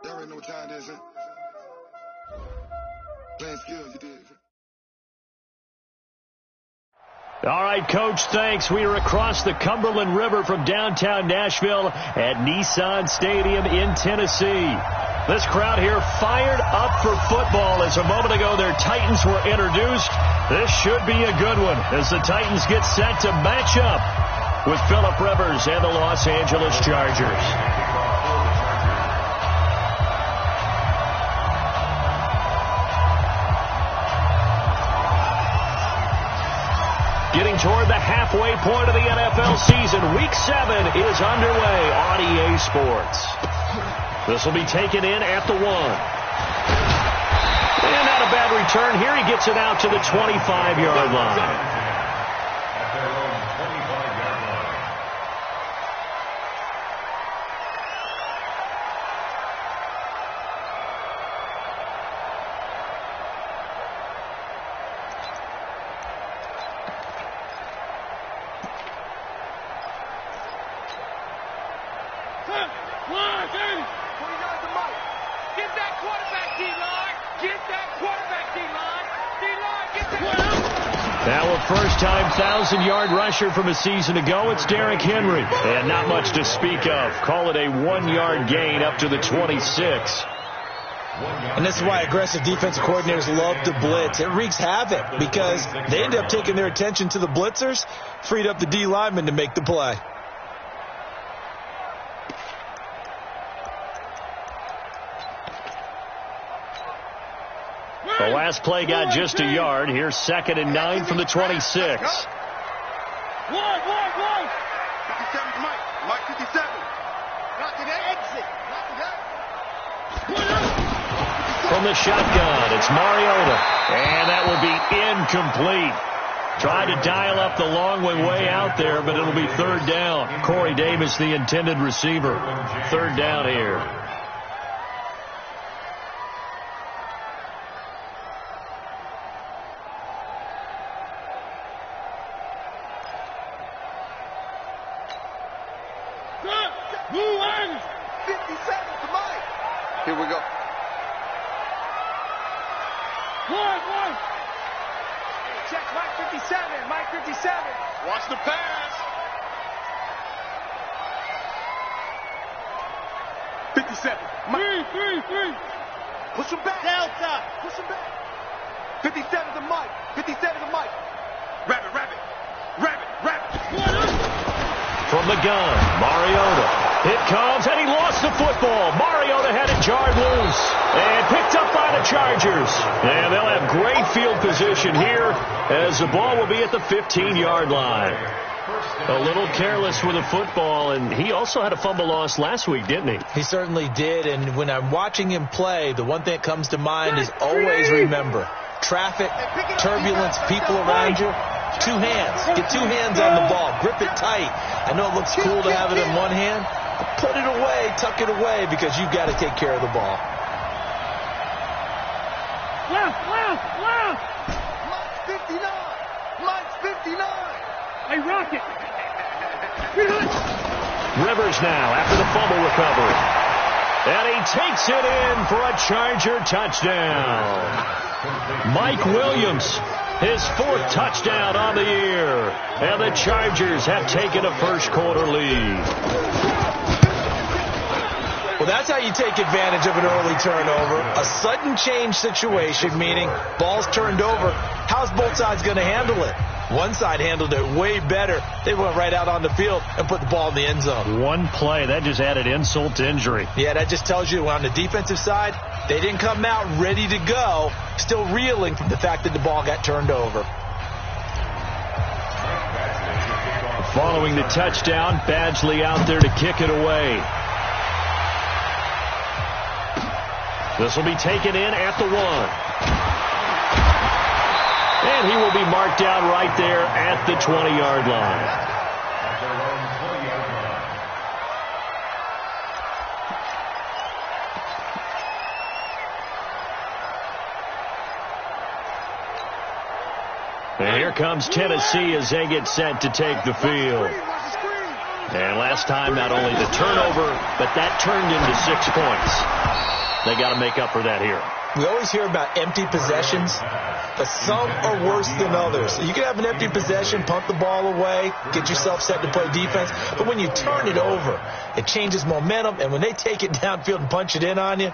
Y'all already know what time it is, huh? Playing skills, you did. All right, Coach, thanks. We are across the Cumberland River from downtown Nashville at Nissan Stadium in Tennessee. This crowd here fired up for football as a moment ago their Titans were introduced. This should be a good one as the Titans get set to match up with Philip Rivers and the Los Angeles Chargers. Getting toward the halfway point of the NFL season, Week 7 is underway on EA Sports. This will be taken in at the 1. And not a bad return here. He gets it out to the 25-yard line. First-time 1,000-yard rusher from a season ago, it's Derrick Henry. And not much to speak of. Call it a 1-yard gain up to the 26. And this is why aggressive defensive coordinators love to blitz. It wreaks havoc because they end up taking their attention to the blitzers, freed up the D lineman to make the play. The last play got just a yard. Here's 2nd and 9 from the 26. 57 Mike. Mike 57. Exit. From the shotgun, it's Mariota. And that will be incomplete. Tried to dial up the long way out there, but it'll be 3rd down. Corey Davis, the intended receiver. 3rd down here. Here we go. Check Mike 57. Mike 57. Watch the pass. 57. Three. Push him back. Delta. Push him back. 57 to Mike. 57 to Mike. Rabbit. From the gun, Mariota. It comes, and he lost the football. Mariota had it jarred loose and picked up by the Chargers. And they'll have great field position here as the ball will be at the 15-yard line. A little careless with the football, and he also had a fumble loss last week, didn't he? He certainly did, and when I'm watching him play, the one thing that comes to mind is always remember, traffic, turbulence, people around you. 2 hands. Get 2 hands on the ball. Grip it tight. I know it looks cool to have it in one hand. Put it away, tuck it away, because you've got to take care of the ball. Left. Mike's 59. Hey, Rocket. Rivers now after the fumble recovery. And he takes it in for a Charger touchdown. Mike Williams, his 4th touchdown on the year. And the Chargers have taken a first-quarter lead. Well, that's how you take advantage of an early turnover. A sudden change situation, meaning ball's turned over. How's both sides going to handle it? One side handled it way better. They went right out on the field and put the ball in the end zone. One play, that just added insult to injury. Yeah, that just tells you on the defensive side, they didn't come out ready to go, still reeling from the fact that the ball got turned over. Following the touchdown, Badgley out there to kick it away. This will be taken in at the 1. And he will be marked down right there at the 20-yard line. And here comes Tennessee as they get set to take the field. And last time, not only the turnover, but that turned into 6 points. They got to make up for that here. We always hear about empty possessions, but some are worse than others. You can have an empty possession, pump the ball away, get yourself set to play defense, but when you turn it over, it changes momentum, and when they take it downfield and punch it in on you,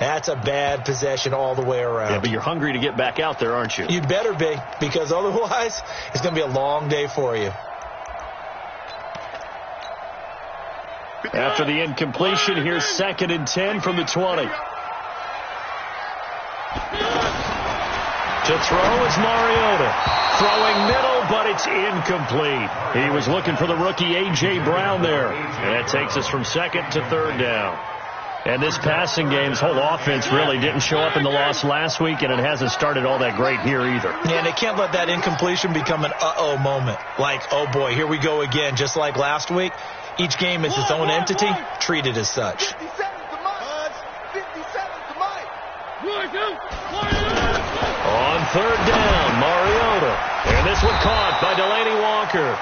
that's a bad possession all the way around. Yeah, but you're hungry to get back out there, aren't you? You better be, because otherwise it's going to be a long day for you. After the incompletion, here's 2nd and 10 from the 20. To throw is Mariota. Throwing middle, but it's incomplete. He was looking for the rookie A.J. Brown there. And that takes us from 2nd to 3rd down. And this passing game's whole offense really didn't show up in the loss last week, and it hasn't started all that great here either. Yeah, and they can't let that incompletion become an uh-oh moment. Like, oh boy, here we go again, just like last week. Each game is its own entity, treated as such. 57 to Mike. 57 to Mike. On 3rd down, Mariota. And this one caught by Delaney Walker.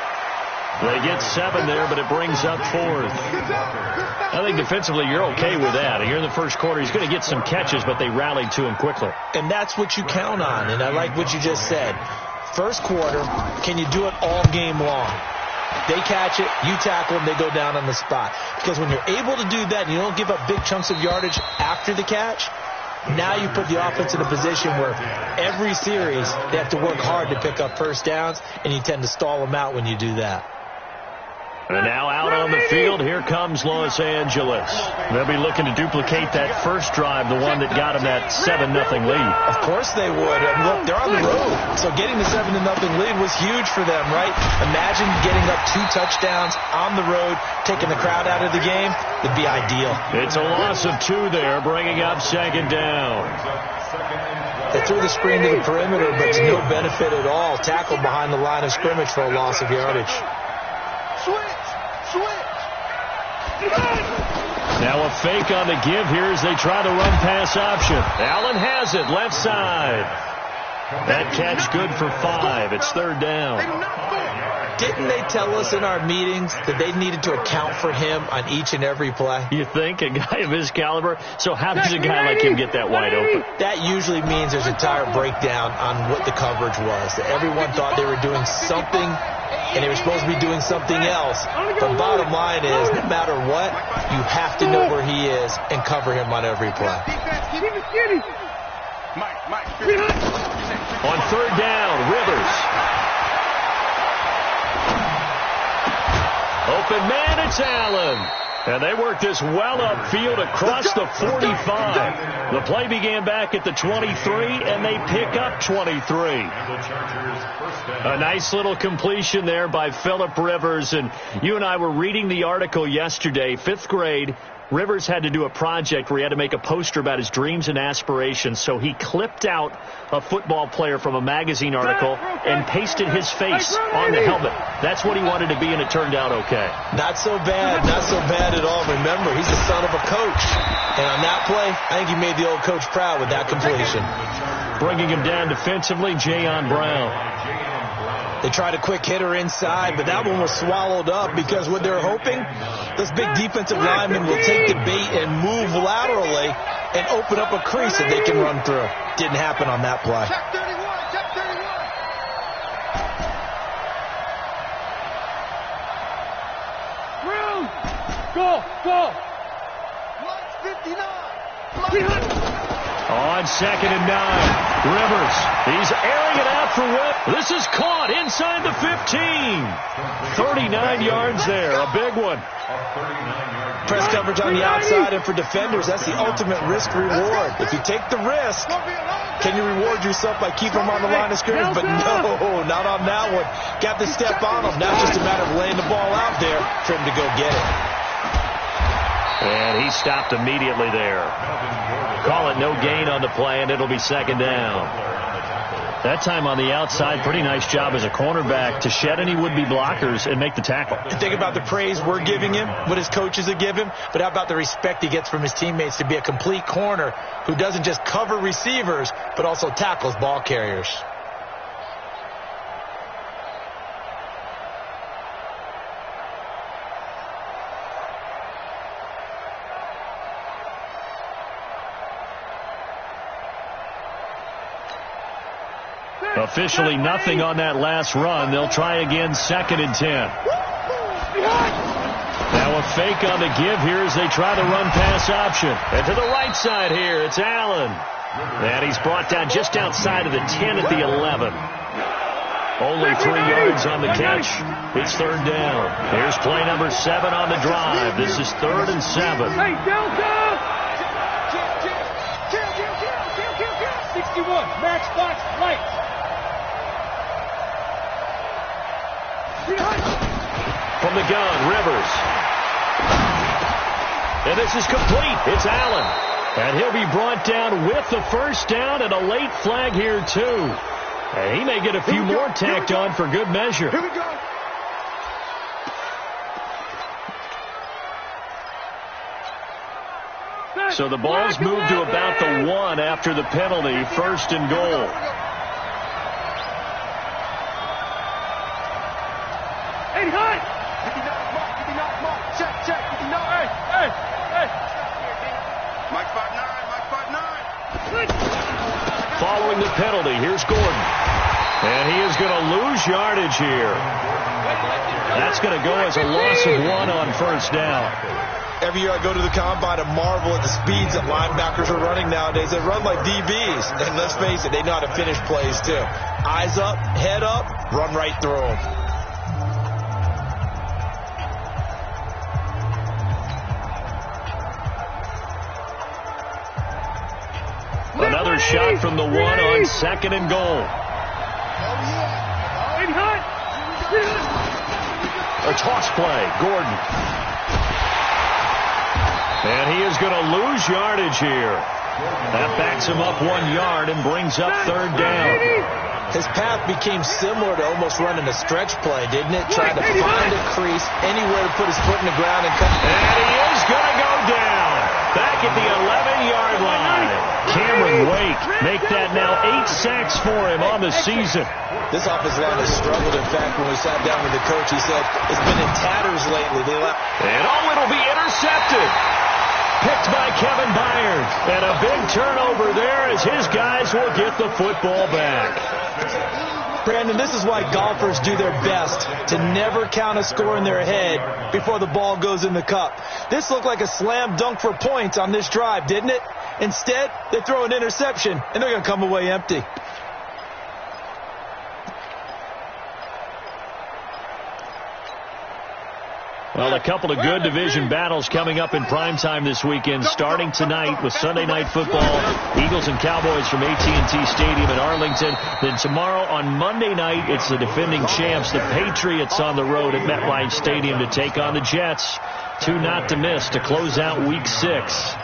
They get 7 there, but it brings up 4th. I think defensively you're okay with that. Here in the first quarter, he's going to get some catches, but they rallied to him quickly. And that's what you count on, and I like what you just said. First quarter, can you do it all game long? They catch it, you tackle them, they go down on the spot. Because when you're able to do that and you don't give up big chunks of yardage after the catch, now you put the offense in a position where every series they have to work hard to pick up first downs, and you tend to stall them out when you do that. And now out on the field, here comes Los Angeles. They'll be looking to duplicate that first drive, the one that got them that 7-0 lead. Of course they would. And look, they're on the road. So getting the 7-0 lead was huge for them, right? Imagine getting up 2 touchdowns on the road, taking the crowd out of the game. It'd be ideal. It's a loss of 2 there, bringing up 2nd down. They threw the screen to the perimeter, but to no benefit at all. Tackled behind the line of scrimmage for a loss of yardage. Now a fake on the give here as they try to run pass option. Allen has it, left side. That catch good for 5. It's 3rd down. Didn't they tell us in our meetings that they needed to account for him on each and every play? You think? A guy of his caliber? So how does a guy like him get that wide open? That usually means there's a entire breakdown on what the coverage was. That everyone thought they were doing something, and they were supposed to be doing something else. But bottom line is, no matter what, you have to know where he is and cover him on every play. On 3rd down, Rivers. Open man, it's Allen. And they work this well upfield across the 45. The play began back at the 23, and they pick up 23. A nice little completion there by Phillip Rivers. And you and I were reading the article yesterday, 5th grade. Rivers had to do a project where he had to make a poster about his dreams and aspirations, so he clipped out a football player from a magazine article and pasted his face on the helmet. That's what he wanted to be, and it turned out okay. Not so bad at all. Remember, he's the son of a coach. And on that play, I think he made the old coach proud with that completion. Bringing him down defensively, Jayon Brown. They tried a quick hitter inside, but that one was swallowed up because what they're hoping, those big defensive linemen will take the bait and move laterally and open up a crease that they can run through. Didn't happen on that play. Check 31, check 31. Go. 59. On 2nd and 9, Rivers. He's airing it out for Whip. This is caught inside the 15. 39 yards there, a big one. Press coverage on the outside, and for defenders, that's the ultimate risk-reward. If you take the risk, can you reward yourself by keeping them on the line of scrimmage? But no, not on that one. Got to step on them. Now it's just a matter of laying the ball out there for him to go get it. And he stopped immediately there. Call it no gain on the play, and it'll be 2nd down. That time on the outside, pretty nice job as a cornerback to shed any would-be blockers and make the tackle. Think about the praise we're giving him, what his coaches have given him, but how about the respect he gets from his teammates to be a complete corner who doesn't just cover receivers, but also tackles ball carriers. Officially nothing on that last run. They'll try again, 2nd and 10. Now a fake on the give here as they try the run-pass option. And to the right side here, it's Allen. And he's brought down just outside of the 10 at the 11. Only 3 yards on the catch. It's 3rd down. Here's play number 7 on the drive. This is 3rd and 7. Hey, Delta! 61, matchbox right. From the gun, Rivers. And this is complete. It's Allen. And he'll be brought down with the 1st down and a late flag here, too. And he may get a few more tacked on for good measure. Here we go. So the ball's moved to about the 1 after the penalty. 1st and goal. Hey, hut! 59, Mike. Check. 59. Hey. Mike 5'9", Following the penalty, here's Gordon. And he is going to lose yardage here. That's going to go as a loss of 1 on 1st down. Every year I go to the combine and marvel at the speeds that linebackers are running nowadays. They run like DBs. And let's face it, they know how to finish plays too. Eyes up, head up, run right through them. Another shot from the 1 on 2nd and goal. A toss play, Gordon. And he is going to lose yardage here. That backs him up 1 yard and brings up 3rd down. His path became similar to almost running a stretch play, didn't it? Trying to find a crease, anywhere to put his foot in the ground and cut. And he is going to go down. Back at the 11-yard line. Cameron Wake make that now 8 sacks for him on the season. This offensive line has struggled. In fact, when we sat down with the coach, he said it's been in tatters lately. They left. And it'll be intercepted. Picked by Kevin Byard. And a big turnover there as his guys will get the football back. Brandon, this is why golfers do their best to never count a score in their head before the ball goes in the cup. This looked like a slam dunk for points on this drive, didn't it? Instead, they throw an interception, and they're going to come away empty. Well, a couple of good division battles coming up in primetime this weekend, starting tonight with Sunday Night Football, Eagles and Cowboys from AT&T Stadium in Arlington. Then tomorrow on Monday night, it's the defending champs, the Patriots, on the road at MetLife Stadium to take on the Jets. 2 not to miss to close out Week 6.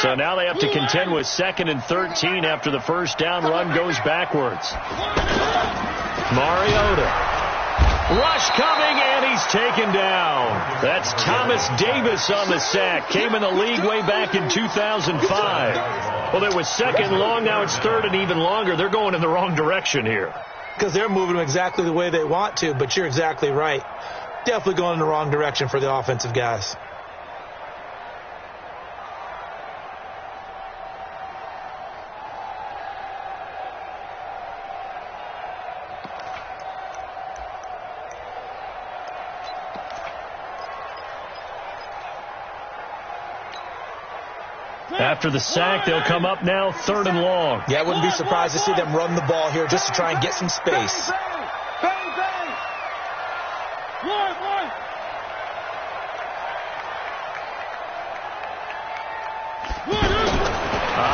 So now they have to contend with 2nd and 13 after the 1st down run goes backwards. Mariota. Rush coming, and he's taken down. That's Thomas Davis on the sack. Came in the league way back in 2005. Well, it was 2nd long. Now it's 3rd and even longer. They're going in the wrong direction here. Because they're moving exactly the way they want to, but you're exactly right. Definitely going in the wrong direction for the offensive guys. After the sack, they'll come up now 3rd and long. Yeah, I wouldn't be surprised to see them run the ball here just to try and get some space.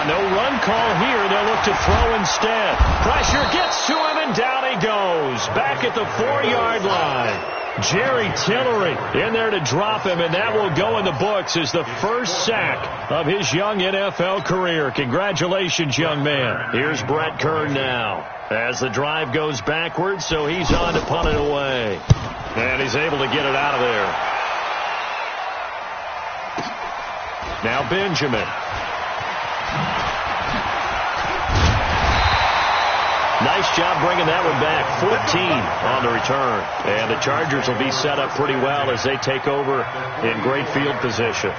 No run call here. They'll look to throw instead. Pressure gets to him, and down he goes. Back at the 4-yard line. Jerry Tillery in there to drop him, and that will go in the books as the first sack of his young NFL career. Congratulations, young man. Here's Brett Kern now as the drive goes backwards, so he's on to punt it away. And he's able to get it out of there. Now Benjamin. Nice job bringing that one back. 14 on the return. And the Chargers will be set up pretty well as they take over in great field position.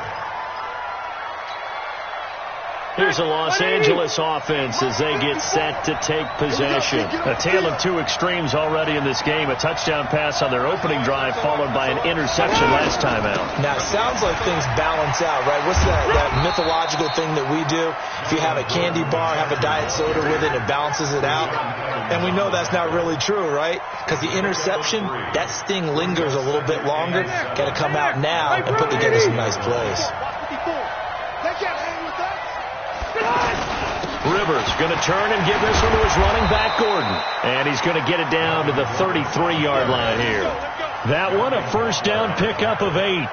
Here's the Los Angeles offense as they get set to take possession. A tale of two extremes already in this game. A touchdown pass on their opening drive followed by an interception last time out. Now, it sounds like things balance out, right? What's that mythological thing that we do? If you have a candy bar, have a diet soda with it, it balances it out. And we know that's not really true, right? Because the interception, that sting lingers a little bit longer. Got to come out now and put together some nice plays. Rivers going to turn and give this one to his running back, Gordon. And he's going to get it down to the 33-yard line here. That one, a first down pickup of 8.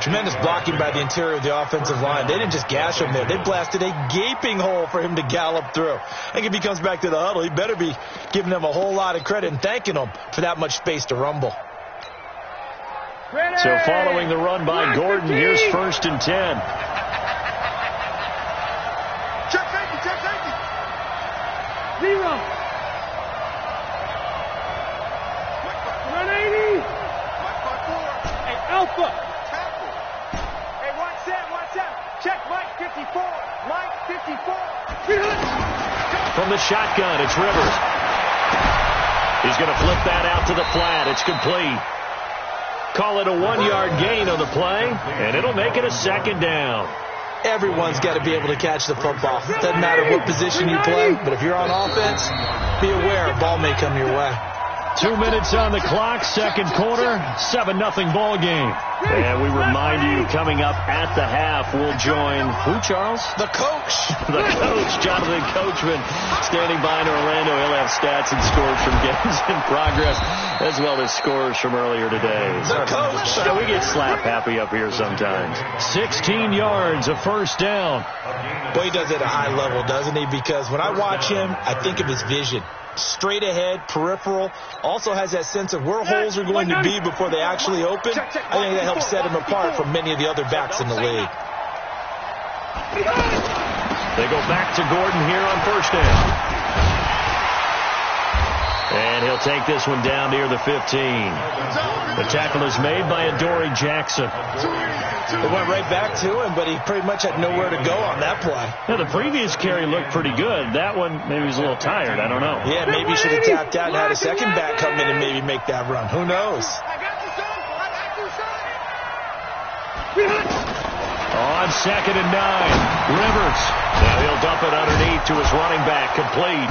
Tremendous blocking by the interior of the offensive line. They didn't just gash him there. They blasted a gaping hole for him to gallop through. I think if he comes back to the huddle, he better be giving them a whole lot of credit and thanking them for that much space to rumble. So following the run by Gordon, here's 1st and 10. Zero. 180. Hey, Alpha. Hey, watch that. Check Mike 54. Mike 54. From the shotgun, it's Rivers. He's going to flip that out to the flat. It's complete. Call it a 1-yard gain on the play, and it'll make it a 2nd down. Everyone's got to be able to catch the football. Doesn't matter what position you play, but if you're on offense, be aware a ball may come your way. 2 minutes on the clock, second quarter, 7-0 ball game. And we remind you, coming up at the half, we'll join who, Charles? The coach. The coach, Jonathan Coachman, standing by in Orlando. He'll have stats and scores from games in progress, as well as scores from earlier today. The coach. We get slap happy up here sometimes. 16 yards, a first down. Boy, he does it at a high level, doesn't he? Because when I watch him, I think of his vision. Straight ahead, peripheral, also has that sense of where holes are going to be before they actually open. I think that helps set him apart from many of the other backs in the league. They go back to Gordon here on first down. And he'll take this one down near the 15. The tackle is made by Adoree Jackson. It went right back to him, but he pretty much had nowhere to go on that play. Yeah, the previous carry looked pretty good. That one, maybe he was a little tired. I don't know. Yeah, maybe he should have tapped out and had a second back come in and maybe make that run. Who knows? On 2nd and 9, Rivers. Now he'll dump it underneath to his running back, complete.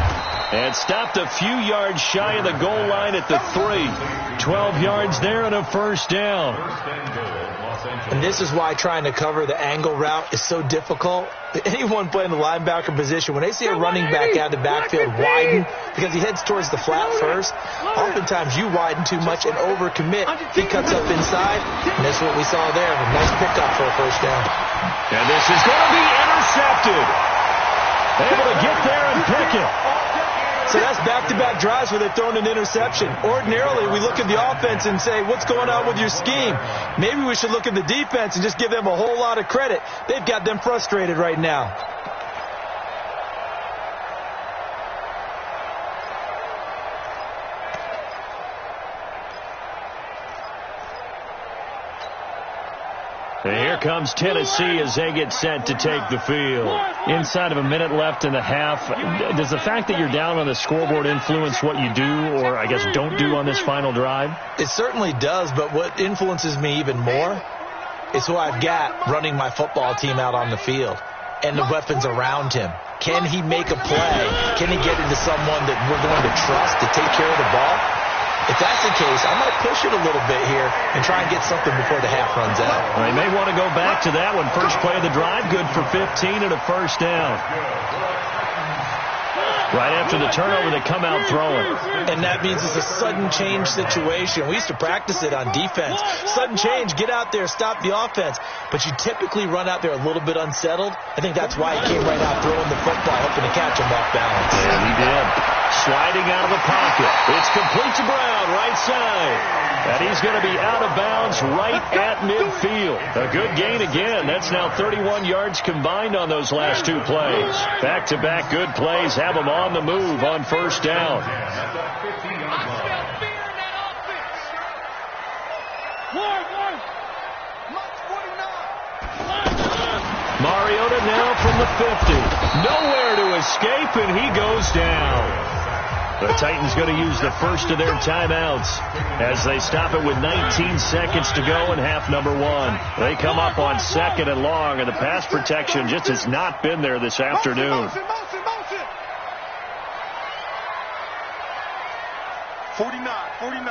And stopped a few yards shy of the goal line at the 3. 12 yards there and a first down. And this is why trying to cover the angle route is so difficult. Anyone playing the linebacker position, when they see a running back out of the backfield widen, because he heads towards the flat first, oftentimes you widen too much and overcommit. He cuts up inside, and that's what we saw there. A nice pickup for a first down. And this is going to be intercepted. Able to get there and pick it. So that's back-to-back drives where they're throwing an interception. Ordinarily, we look at the offense and say, what's going on with your scheme? Maybe we should look at the defense and just give them a whole lot of credit. They've got them frustrated right now. And here comes Tennessee as they get set to take the field. Inside of a minute left in the half, does the fact that you're down on the scoreboard influence what you do or, I guess, don't do on this final drive? It certainly does, but what influences me even more is who I've got running my football team out on the field and the weapons around him. Can he make a play? Can he get into someone that we're going to trust to take care of the ball? If that's the case, I might push it a little bit here and try and get something before the half runs out. Well, they may want to go back to that one. First play of the drive, good for 15 and a first down. Right after the turnover, they come out throwing. And that means it's a sudden change situation. We used to practice it on defense. Sudden change, get out there, stop the offense. But you typically run out there a little bit unsettled. I think that's why he came right out throwing the football, hoping to catch him off balance. And he did. Sliding out of the pocket. It's complete to Brown, right side. And he's going to be out of bounds right at midfield. A good gain again. That's now 31 yards combined on those last two plays. Back-to-back good plays have them on the move on first down. Mariota it now from the 50. Nowhere to escape, and he goes down. The Titans going to use the first of their timeouts as they stop it with 19 seconds to go in half number one. They come up on 2nd and long, and the pass protection just has not been there this afternoon. Motion. 49, guys. 49.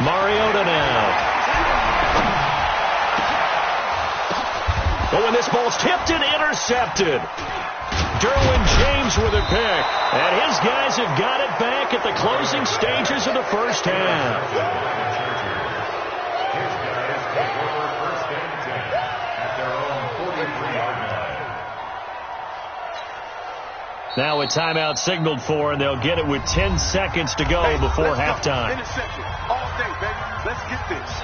Mariota now. Oh, and this ball's tipped and intercepted. Derwin James with a pick. And his guys have got it back at the closing stages of the first half. Now a timeout signaled for, and they'll get it with 10 seconds to go before halftime. Interception. All day, baby. Let's get this.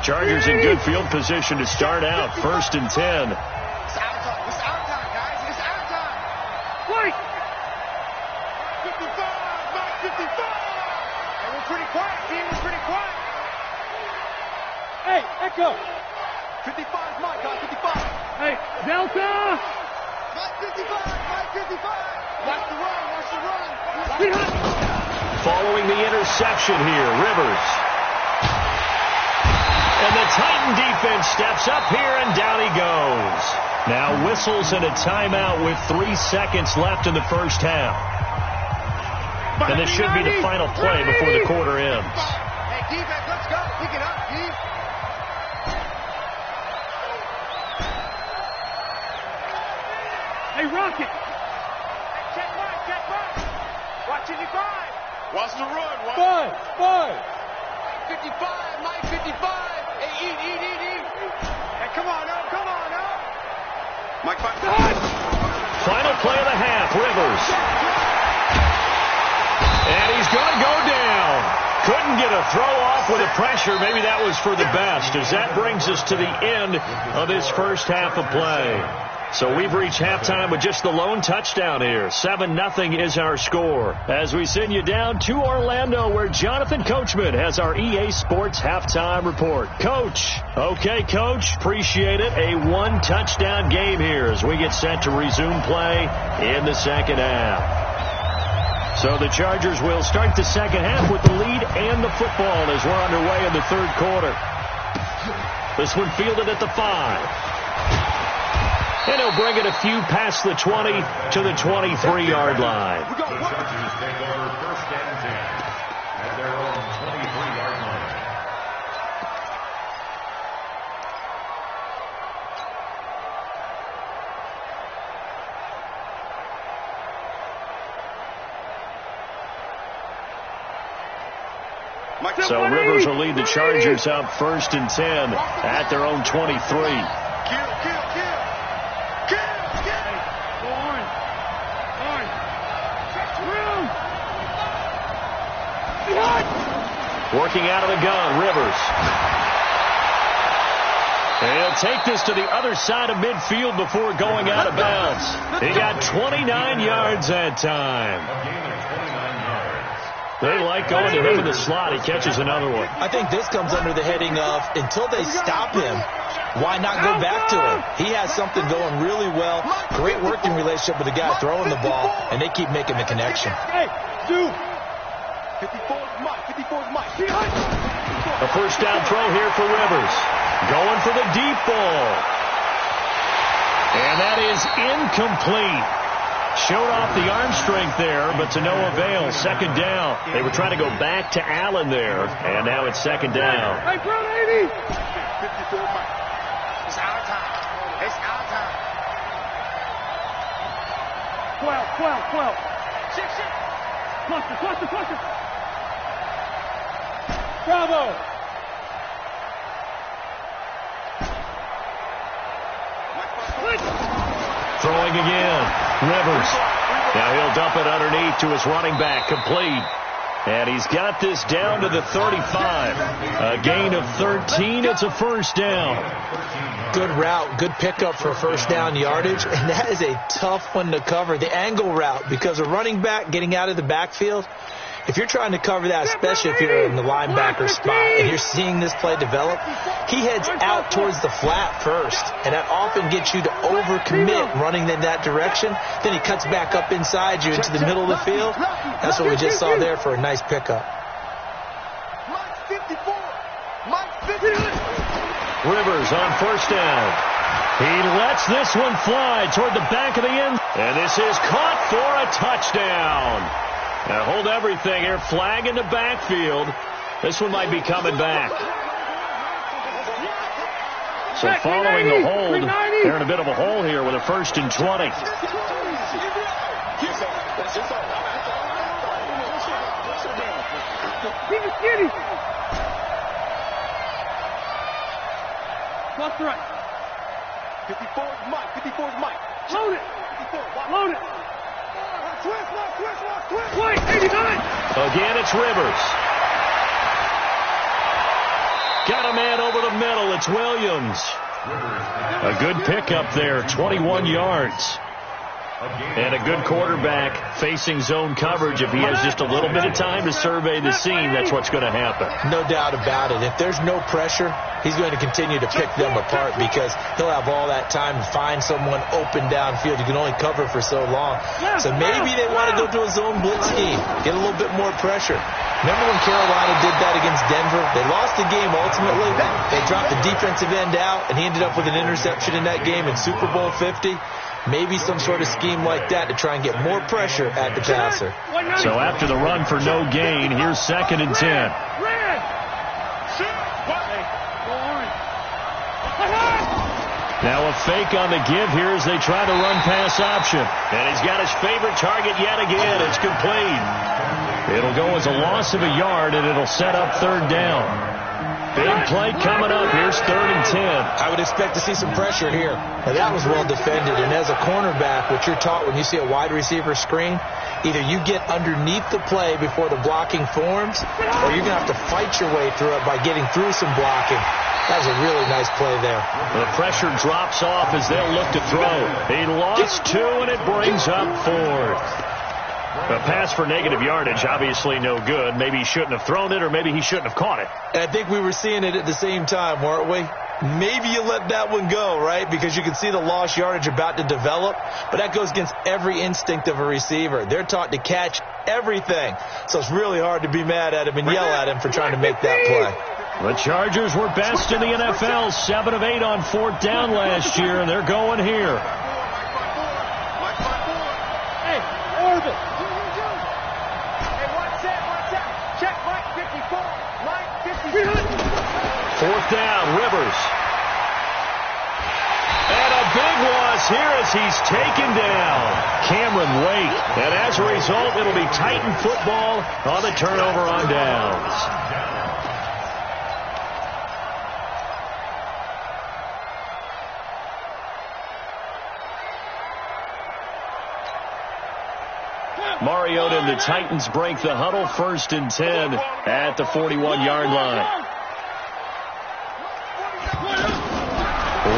Chargers in good field position to start out. 1st and 10. It's our time, guys. It's our time. Wait! 55, Mike, 55. Hey, we're pretty quiet, team. We're pretty quiet. Hey, Echo. 55 is Mike, guys. 55. Hey, Delta. Mike 55. Watch the run. Following the interception here, Rivers. And the Titan defense steps up here, and down he goes. Now whistles and a timeout with 3 seconds left in the first half. And this should be the final play before the quarter ends. Hey, defense, let's go. Pick it up, Steve. Hey, Rocket. Hey, check back. Watch 55. Watch the run. Five. 55, Mike 55. Hey, eat. Hey, come on up. Mike 5. Final play of the half, Rivers. And he's going to go down. Couldn't get a throw off with the pressure. Maybe that was for the best, as that brings us to the end of this first half of play. So we've reached halftime with just the lone touchdown here. 7-0 is our score. As we send you down to Orlando, where Jonathan Coachman has our EA Sports halftime report. Coach. Okay, Coach. Appreciate it. A 1-touchdown game here as we get set to resume play in the second half. So the Chargers will start the second half with the lead and the football as we're underway in the third quarter. This one fielded at the 5. And he'll bring it a few past the 20 to the 23-yard line. Chargers take over 1st and 10 at their own 23-yard line. So Rivers will lead the Chargers up 1st and 10 at their own 23. Kill. Working out of the gun, Rivers. And he'll take this to the other side of midfield before going out of bounds. He got 29 yards that time. They like going to him in the slot. He catches another one. I think this comes under the heading of, until they stop him, why not go back to him? He has something going really well. Great working relationship with the guy throwing the ball, and they keep making the connection. Hey, dude. 54 is Mike. A first down throw here for Rivers. Going for the deep ball. And that is incomplete. Showed off the arm strength there, but to no avail. Second down. They were trying to go back to Allen there, and now it's second down. Hey, bro, 80. 54 Mike. It's our time. 12. 6. Cluster. Bravo. Throwing again. Rivers. Now he'll dump it underneath to his running back. Complete. And he's got this down to the 35. A gain of 13. It's a first down. Good route, good pickup for first down yardage, and that is a tough one to cover. The angle route, because a running back getting out of the backfield, If you're trying to cover that, especially if you're in the linebacker spot and you're seeing this play develop, he heads out towards the flat first, and that often gets you to overcommit running in that direction. Then he cuts back up inside you into the middle of the field. That's what we just saw there for a nice pickup. Rivers on first down. He lets this one fly toward the back of the end. And this is caught for a touchdown. Now hold everything here. Flag in the backfield. This one might be coming back. So following the hold, they're in a bit of a hole here with a 1st and 20. Left to right. 54 is Mike. 54 is Mike. Load it. 54. Load it. Twist. Wait, 89. Again, it's Rivers. Got a man over the middle. It's Williams. A good pickup there, 21 yards. And a good quarterback facing zone coverage. If he has just a little bit of time to survey the scene, that's what's going to happen. No doubt about it. If there's no pressure, he's going to continue to pick them apart because he'll have all that time to find someone open downfield. You can only cover for so long. So maybe they want to go to a zone blitz scheme, get a little bit more pressure. Remember when Carolina did that against Denver? They lost the game ultimately. They dropped the defensive end out, and he ended up with an interception in that game in Super Bowl 50. Maybe some sort of scheme like that to try and get more pressure at the passer. So after the run for no gain, here's 2nd and 10. Now a fake on the give here as they try to run pass option. And he's got his favorite target yet again. It's complete. It'll go as a loss of a yard, and it'll set up 3rd down. Big play coming up. Here's 3rd and 10. I would expect to see some pressure here. Now, that was well defended. And as a cornerback, what you're taught when you see a wide receiver screen, either you get underneath the play before the blocking forms, or you're going to have to fight your way through it by getting through some blocking. That was a really nice play there. The pressure drops off as they'll look to throw. He lost 2, and it brings up 4th. A pass for negative yardage, obviously no good. Maybe he shouldn't have thrown it, or maybe he shouldn't have caught it. I think we were seeing it at the same time, weren't we? Maybe you let that one go, right? Because you can see the lost yardage about to develop. But that goes against every instinct of a receiver. They're taught to catch everything. So it's really hard to be mad at him and yell at him for trying to make that play. The Chargers were best in the NFL, 7 of 8 on 4th down last year, and they're going here. Hey, Orville. Check Mike 54. Mike 54. 4th down, Rivers. And a big loss here as he's taken down. Cameron Wake. And as a result, it'll be Titan football on the turnover on downs. Mariota and the Titans break the huddle. 1st and 10 at the 41-yard line.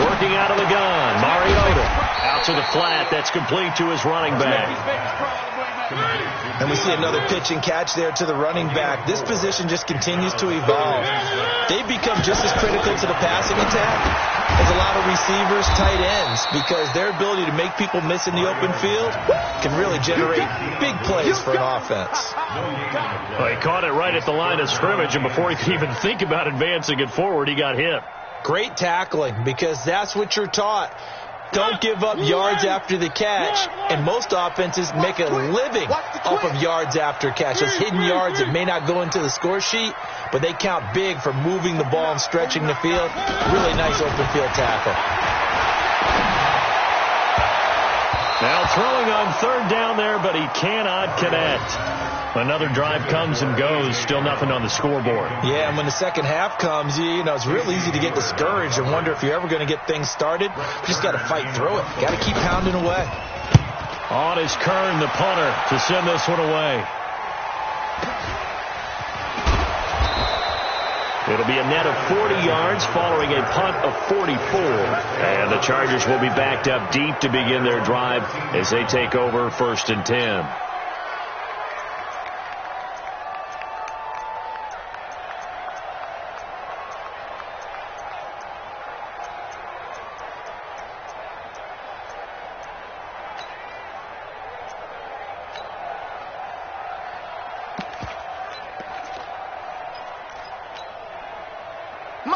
Working out of the gun. Mariota out to the flat. That's complete to his running back. And we see another pitch and catch there to the running back. This position just continues to evolve. They've become just as critical to the passing attack as a lot of receivers, tight ends, because their ability to make people miss in the open field can really generate big plays for an offense. Well, he caught it right at the line of scrimmage, and before he could even think about advancing it forward, he got hit. Great tackling, because that's what you're taught. Don't give up yards after the catch, and most offenses make a living off of yards after catch. Those hidden yards that may not go into the score sheet, but they count big for moving the ball and stretching the field. Really nice open field tackle. Now throwing on 3rd down there, but he cannot connect. Another drive comes and goes. Still nothing on the scoreboard. Yeah, and when the second half comes, you know, it's real easy to get discouraged and wonder if you're ever going to get things started. You just got to fight through it. Got to keep pounding away. On is Kern, the punter, to send this one away. It'll be a net of 40 yards following a punt of 44. And the Chargers will be backed up deep to begin their drive as they take over 1st and 10.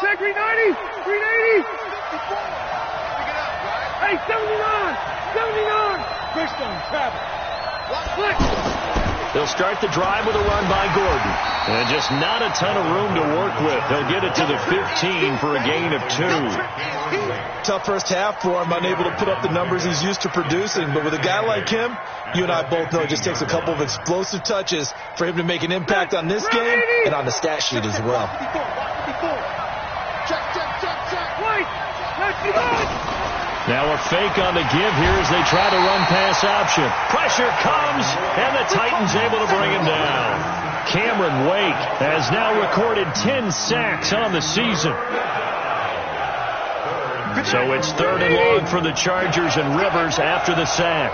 Check 390. 380. Hey, 79. 79. Fishbone, Travis. Click. They'll start the drive with a run by Gordon. And just not a ton of room to work with. He'll get it to the 15 for a gain of 2. Tough first half for him, unable to put up the numbers he's used to producing. But with a guy like him, you and I both know it just takes a couple of explosive touches for him to make an impact on this game and on the stat sheet as well. Now a fake on the give here as they try to run pass option. Pressure comes, and the Titans able to bring him down. Cameron Wake has now recorded 10 sacks on the season. So it's 3rd and long for the Chargers, and Rivers after the sack.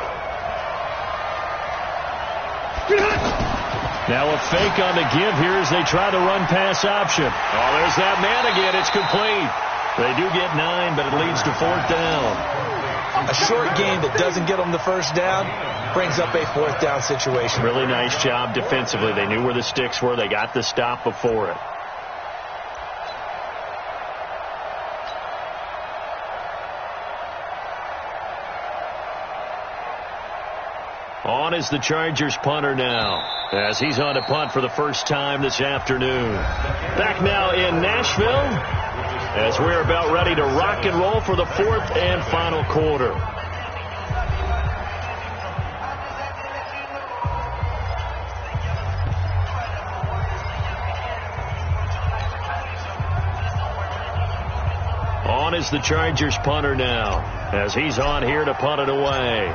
Now a fake on the give here as they try to run pass option. Oh, there's that man again. It's complete. They do get 9, but it leads to 4th down. A short game that doesn't get them the first down brings up a 4th down situation. Really nice job defensively. They knew where the sticks were. They got the stop before it. On is the Chargers punter now, as he's on to punt for the first time this afternoon. Back now in Nashville, as we're about ready to rock and roll for the 4th and final quarter. On is the Chargers punter now, as he's on here to punt it away.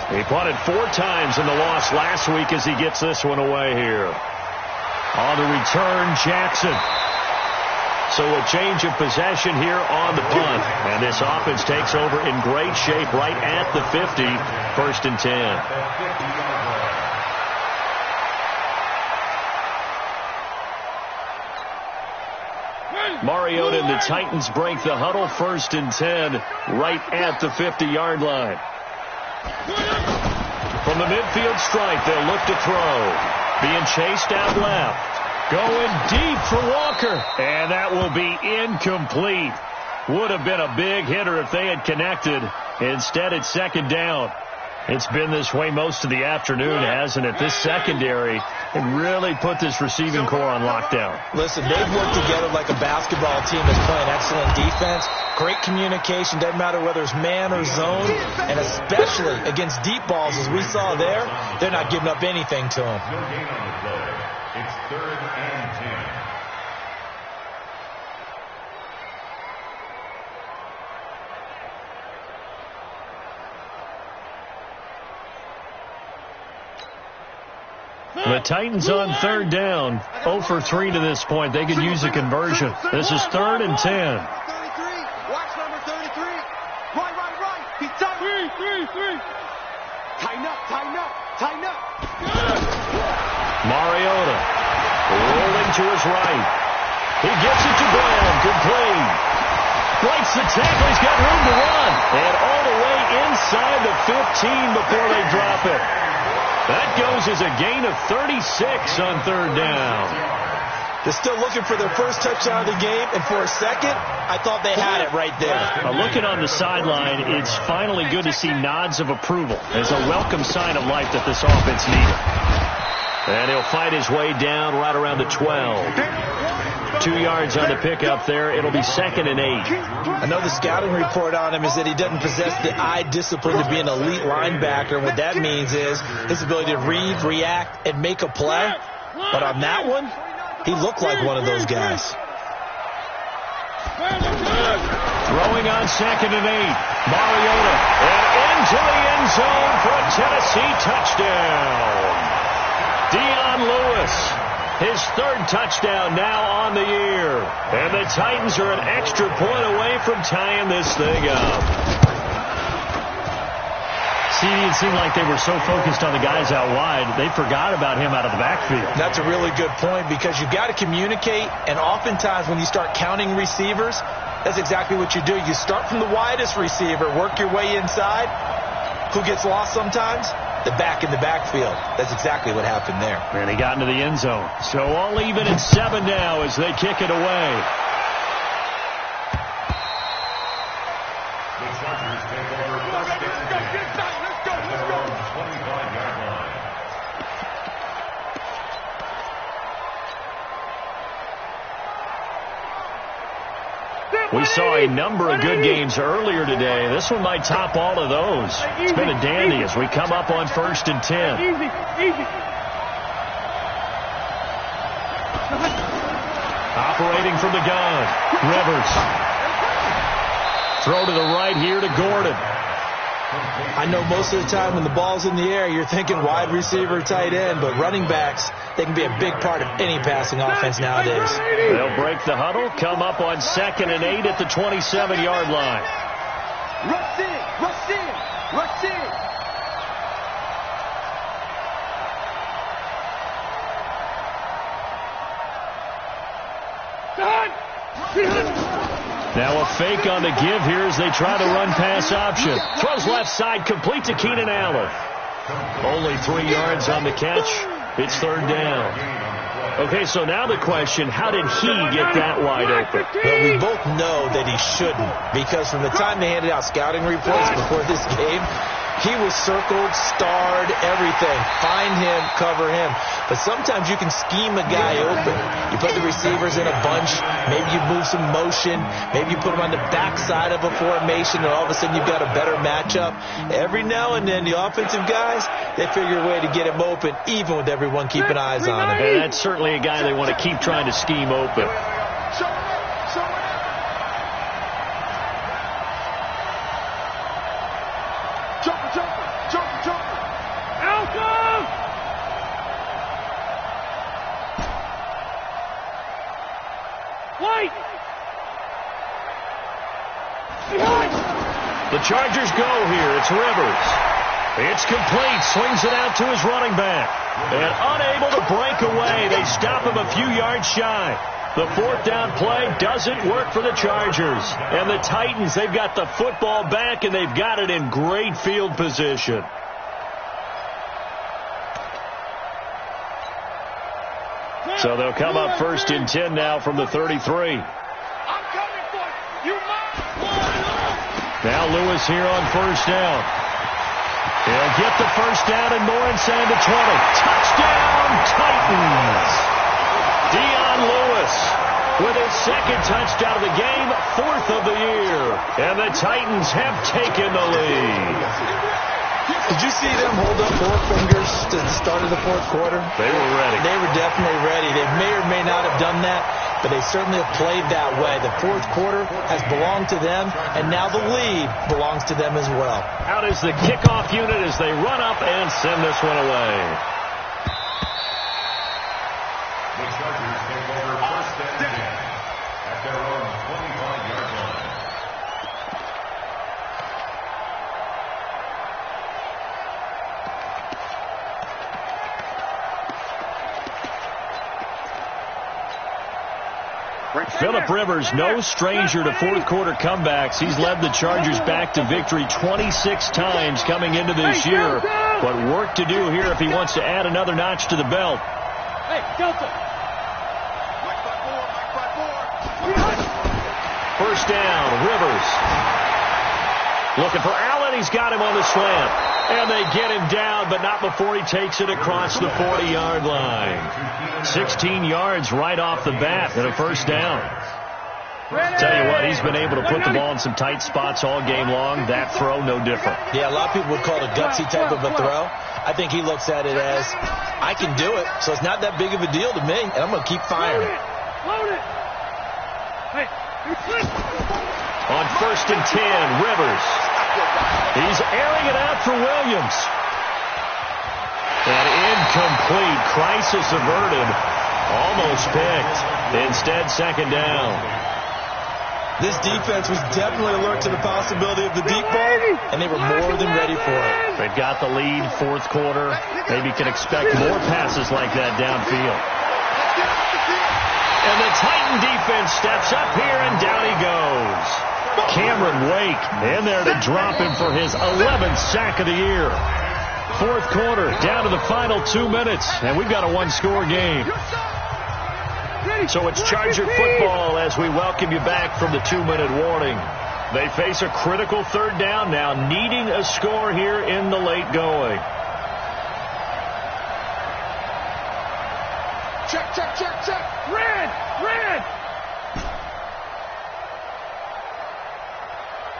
He punted 4 times in the loss last week as he gets this one away here. On the return, Jackson. So a change of possession here on the punt. And this offense takes over in great shape right at the 50. 1st and 10. Mariota and the Titans break the huddle. 1st and 10 right at the 50-yard line. From the midfield stripe, they'll look to throw. Being chased out left. Going deep for Walker. And that will be incomplete. Would have been a big hitter if they had connected. Instead, it's 2nd down. It's been this way most of the afternoon, hasn't it? This secondary can really put this receiving core on lockdown. Listen, they've worked together like a basketball team that's playing excellent defense. Great communication, doesn't matter whether it's man or zone, and especially against deep balls, as we saw there, they're not giving up anything to them. No gain on the play. It's 3rd and 10. The Titans on 3rd down. 0 for 3 to this point. They could use a conversion. This is 3rd and 10. 33. Watch number 33. Right. He's tight. 3. Tighten up. Mariota rolling to his right. He gets it to Brown. Complete. Breaks the tackle. He's got room to run. And all the way inside the 15 before they drop it. That goes as a gain of 36 on 3rd down. They're still looking for their first touchdown of the game, and for a second, I thought they had it right there. Looking on the sideline, it's finally good to see nods of approval as a welcome sign of life that this offense needed. And he'll fight his way down right around the 12. 2 yards on the pickup there. It'll be 2nd and 8. I know the scouting report on him is that he doesn't possess the eye discipline to be an elite linebacker. What that means is his ability to read, react, and make a play. But on that one, he looked like one of those guys. Throwing on 2nd and 8. Mariota. And into the end zone for a Tennessee touchdown. Dion Lewis, his 3rd touchdown now on the year. And the Titans are an extra point away from tying this thing up. See, it seemed like they were so focused on the guys out wide, they forgot about him out of the backfield. That's a really good point because you've got to communicate, and oftentimes when you start counting receivers, that's exactly what you do. You start from the widest receiver, work your way inside. Who gets lost sometimes? the back in the backfield. That's exactly what happened there. And he got into the end zone. So all even at 7 now as they kick it away. The Chargers take over first and 10. At their own 25-yard line. We saw a number of good games earlier today. This one might top all of those. It's been a dandy as we come up on first and 10. Easy. Operating from the gun, Rivers. Throw to the right here to Gordon. I know most of the time when the ball's in the air, you're thinking wide receiver, tight end, but running backs, they can be a big part of any passing offense nowadays. They'll break the huddle, come up on 2nd and 8 at the 27-yard line. Rush in. Now a fake on the give here as they try to run pass option. Throws left side, complete to Keenan Allen. Only 3 yards on the catch. It's 3rd down. Okay, so now the question, how did he get that wide open? Well, we both know that he shouldn't, because from the time they handed out scouting reports before this game, he was circled, starred, everything. Find him, cover him. But sometimes you can scheme a guy open. You put the receivers in a bunch. Maybe you move some motion. Maybe you put them on the backside of a formation, and all of a sudden you've got a better matchup. Every now and then, the offensive guys, they figure a way to get him open, even with everyone keeping eyes on him. And that's certainly a guy they want to keep trying to scheme open. The Chargers go here. It's Rivers. It's complete. Swings it out to his running back. And unable to break away. They stop him a few yards shy. The 4th down play doesn't work for the Chargers. And the Titans, they've got the football back, and they've got it in great field position. So they'll come up 1st and 10 now from the 33. Now Lewis here on 1st down. He'll get the 1st down and more inside the 20. Touchdown, Titans! Dion Lewis with his 2nd touchdown of the game, 4th of the year. And the Titans have taken the lead. Did you see them hold up 4 fingers to the start of the 4th quarter? They were ready. They were definitely ready. They may or may not have done that, but they certainly have played that way. The 4th quarter has belonged to them, and now the lead belongs to them as well. Out is the kickoff unit as they run up and send this one away. The Chargers take over first and 10 at their own 25-yard line. Phillip Rivers, no stranger to 4th quarter comebacks. He's led the Chargers back to victory 26 times coming into this year. But work to do here if he wants to add another notch to the belt. Hey, Delta. First down, Rivers. Looking for Allen. He's got him on the slant. And they get him down, but not before he takes it across the 40-yard line. 16 yards right off the bat and a 1st down. Tell you what, he's been able to put the ball in some tight spots all game long. That throw, no different. Yeah, a lot of people would call it a gutsy type of a throw. I think he looks at it as, I can do it, so it's not that big of a deal to me, and I'm going to keep firing. Load it. Hey, On 1st and 10, Rivers. He's airing it out for Williams. And incomplete. Crisis averted. Almost picked. Instead, 2nd down. This defense was definitely alert to the possibility of the deep ball, and they were more than ready for it. They've got the lead, 4th quarter. Maybe can expect more passes like that downfield. And the Titan defense steps up here, and down he goes. Cameron Wake in there to drop him for his 11th sack of the year. fourth quarter, down to the final 2 minutes, and we've got a one-score game. So it's Charger football as we welcome you back from the 2-minute warning. They face a critical third down now, needing a score here in the late going. Check, check, check, check. Red! Red!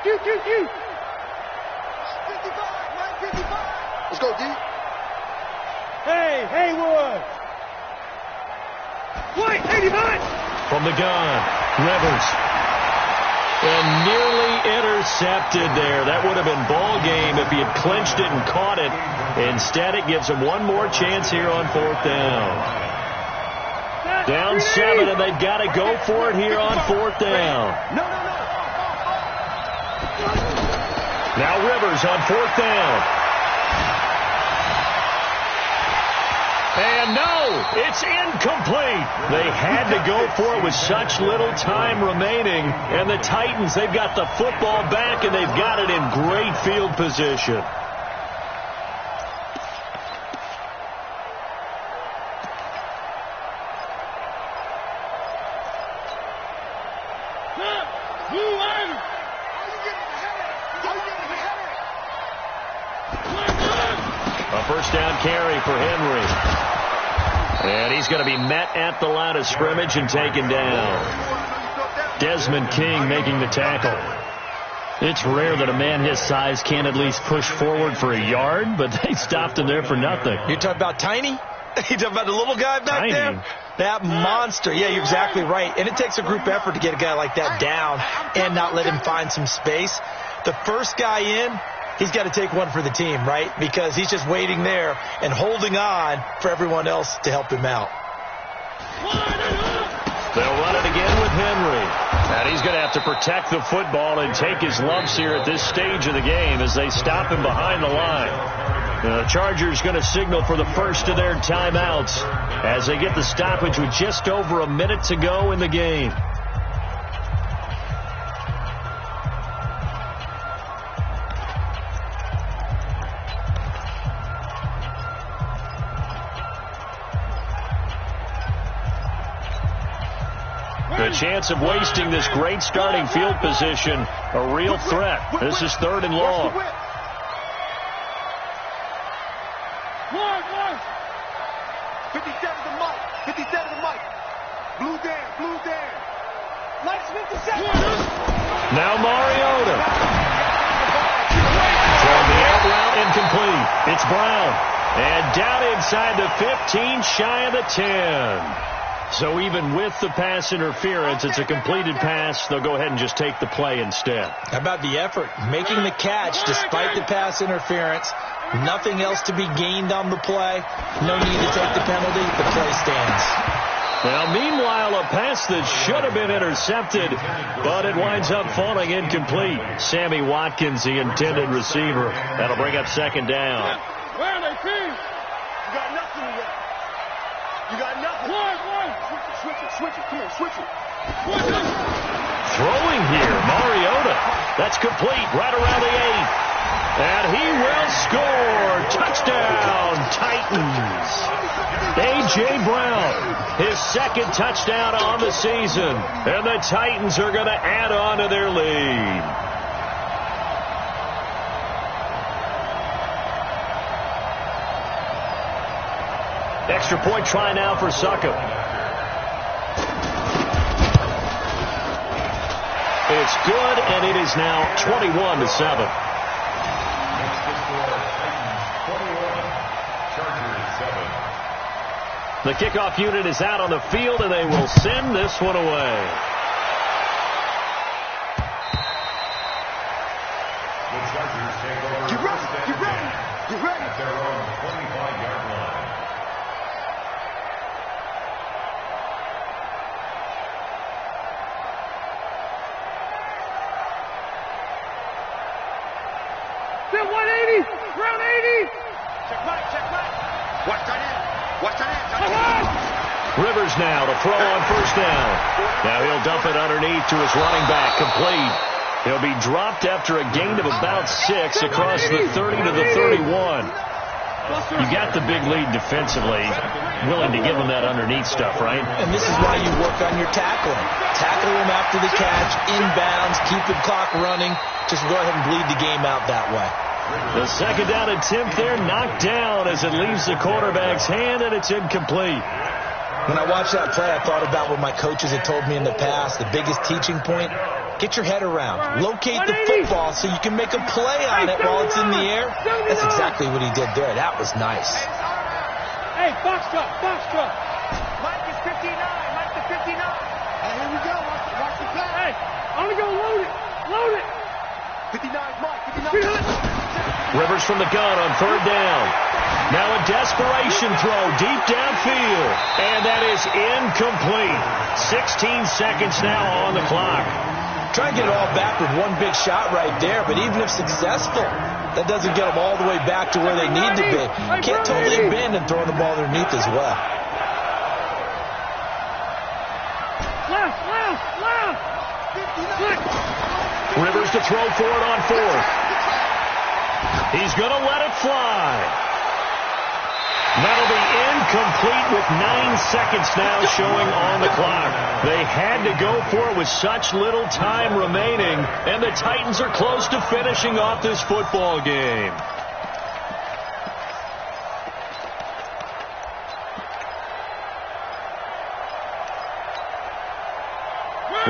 You. 55, 55. Let's go, D. Hey, Haywood! White, 89! From the gun, Rivers. And nearly intercepted there. That would have been ball game if he had clinched it and caught it. Instead, it gives him one more chance here on fourth down. Down 7, and they've got to go for it here on fourth down. No. Now Rivers on fourth down. And no, it's incomplete. They had to go for it with such little time remaining. And the Titans, they've got the football back, and they've got it in great field position. A first down carry for Henry. And he's going to be met at the line of scrimmage and taken down. Desmond King making the tackle. It's rare that a man his size can't at least push forward for a yard, but they stopped him there for nothing. You're talking about Tiny? You're talking about the little guy back there? That monster. Yeah, you're exactly right. And it takes a group effort to get a guy like that down and not let him find some space. The first guy in, he's got to take one for the team, right? Because he's just waiting there and holding on for everyone else to help him out. They'll run it again with Henry. And he's going to have to protect the football and take his lumps here at this stage of the game as they stop him behind the line. The Chargers going to signal for the first of their timeouts as they get the stoppage with just over a minute to go in the game. The chance of wasting this great starting field position, a real threat. This is third and long. 57 to Mike. 57 to Mike. Blue Dan. Mike's 57. Now Mariota. From the out route, incomplete. It's Brown. And down inside the 15, shy of the 10. So even with the pass interference, it's a completed pass. They'll go ahead and just take the play instead. How about the effort? Making the catch despite the pass interference. Nothing else to be gained on the play. No need to take the penalty. The play stands. Now, meanwhile, a pass that should have been intercepted, but it winds up falling incomplete. Sammy Watkins, the intended receiver. That'll bring up second down. Where are they, team? You got nothing yet. You got nothing. One. Switch it. Here, switch it. Throwing here, Mariota. That's complete right around the 8. And he will score. Touchdown, Titans. A.J. Brown, his second touchdown on the season. And the Titans are going to add on to their lead. Extra point try now for Succop. It's good, and it is now 21-7. The kickoff unit is out on the field, and they will send this one away. The Chargers take over first and 10 at their own 25-yard line. Then 180. Round 80. Check right. Watch that in. Rivers now to throw on first down. Now he'll dump it underneath to his running back, complete. He'll be dropped after a gain of about 6 across the 30 to the 31. You got the big lead defensively, willing to give them that underneath stuff, right? And this is why you work on your tackling. Tackle them after the catch, inbounds, keep the clock running. Just go ahead and bleed the game out that way. The second down attempt there knocked down as it leaves the quarterback's hand, and it's incomplete. When I watched that play, I thought about what my coaches had told me in the past. The biggest teaching point, get your head around. Locate the football so you can make a play on it while it's in the air. That's exactly what he did there. That was nice. Hey, box truck, box truck. Mike is 59. Mike the 59. Hey, here we go. Watch the play. Hey, I'm going to go load it. Load it. 59 is Mike. 59. Rivers from the gun on third down. Now a desperation throw deep downfield. And that is incomplete. 16 seconds now on the clock. Try and get it all back with one big shot right there, but even if successful, that doesn't get them all the way back to where they need to be. Can't totally bend and throw the ball underneath as well. Left. Rivers to throw for it on fourth. He's going to let it fly. That'll be incomplete with 9 seconds now showing on the clock. They had to go for it with such little time remaining, and the Titans are close to finishing off this football game.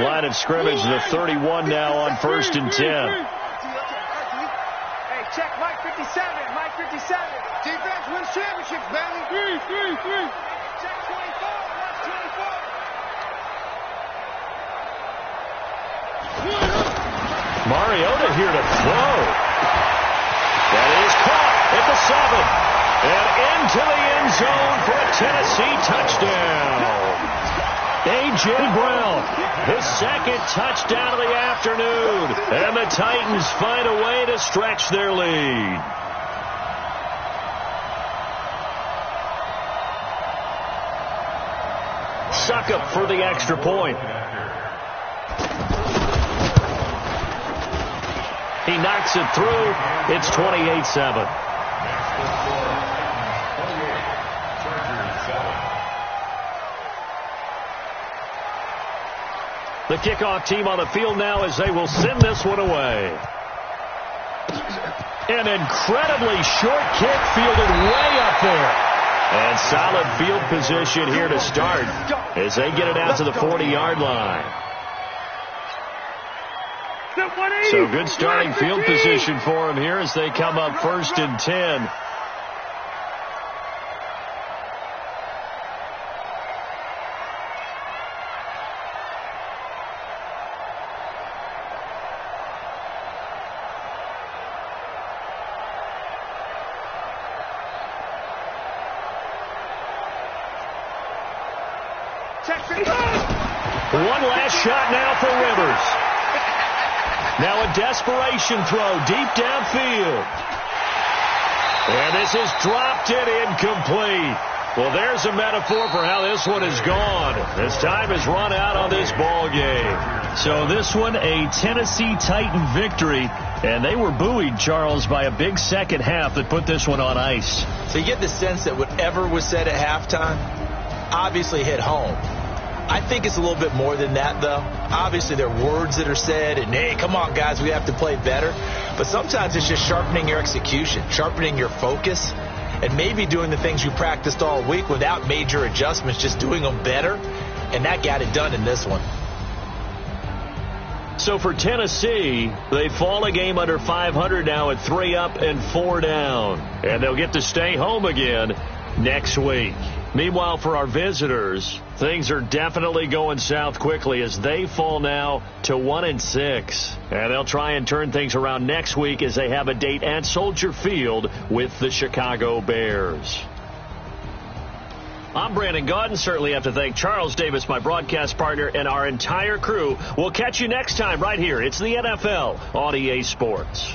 Line of scrimmage, the 31 now on 1st and 10. Hey, check Mike 57. Mike 57. Defense wins championships, baby. 3. Check 24. Watch 24. Mariota here to throw. That is caught at the 7. And into the end zone for a Tennessee touchdown. A.J. Brown, his second touchdown of the afternoon. And the Titans find a way to stretch their lead. Succop for the extra point. He knocks it through. It's 28-7. The kickoff team on the field now as they will send this one away. An incredibly short kick fielded way up there. And solid field position here to start as they get it out to the 40-yard line. So good starting field position for them here as they come up 1st and 10. One last shot now for Rivers. Now a desperation throw deep downfield. And this is dropped it incomplete. Well, there's a metaphor for how this one is gone. As time has run out on this ball game. So this one, a Tennessee Titan victory. And they were buoyed, Charles, by a big second half that put this one on ice. So you get the sense that whatever was said at halftime obviously hit home. I think it's a little bit more than that, though. Obviously, there are words that are said, and, hey, come on, guys, we have to play better. But sometimes it's just sharpening your execution, sharpening your focus, and maybe doing the things you practiced all week without major adjustments, just doing them better. And that got it done in this one. So for Tennessee, they fall a game under 500 now at 3 up and 4 down. And they'll get to stay home again next week. Meanwhile, for our visitors, things are definitely going south quickly as they fall now to 1-6. And they'll try and turn things around next week as they have a date at Soldier Field with the Chicago Bears. I'm Brandon Gaudin. Certainly have to thank Charles Davis, my broadcast partner, and our entire crew. We'll catch you next time right here. It's the NFL on EA Sports.